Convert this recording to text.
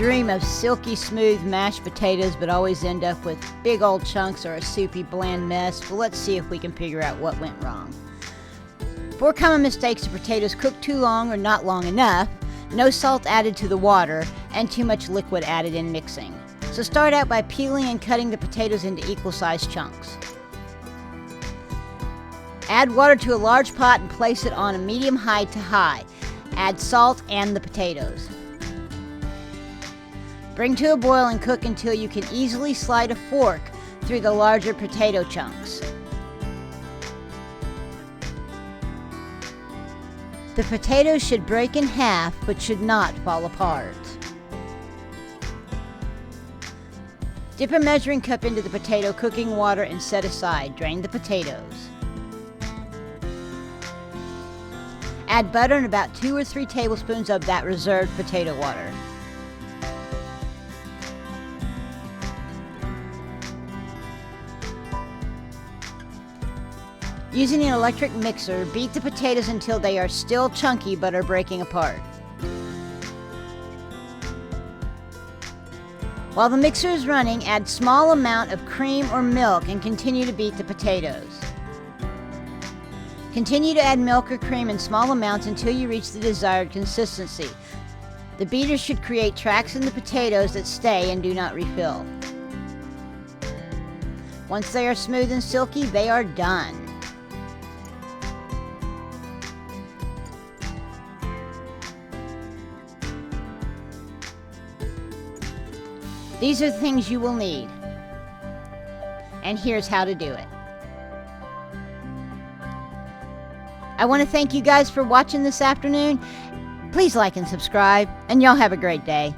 dream of silky smooth mashed potatoes but always end up with big old chunks or a soupy bland mess? Well, let's see if we can figure out what went wrong. 4 common mistakes: the potatoes cooked too long or not long enough, no salt added to the water, and too much liquid added in mixing. So start out by peeling and cutting the potatoes into equal-sized chunks. Add water to a large pot and place it on a medium high to high. Add salt and the potatoes. Bring to a boil and cook until you can easily slide a fork through the larger potato chunks. The potatoes should break in half but should not fall apart. Dip a measuring cup into the potato cooking water and set aside. Drain the potatoes. Add butter and about 2 or 3 tablespoons of that reserved potato water. Using an electric mixer, beat the potatoes until they are still chunky but are breaking apart. While the mixer is running, add small amount of cream or milk and continue to beat the potatoes. Continue to add milk or cream in small amounts until you reach the desired consistency. The beater should create tracks in the potatoes that stay and do not refill. Once they are smooth and silky, they are done. These are the things you will need. And here's how to do it. I want to thank you guys for watching this afternoon. Please like and subscribe, and y'all have a great day.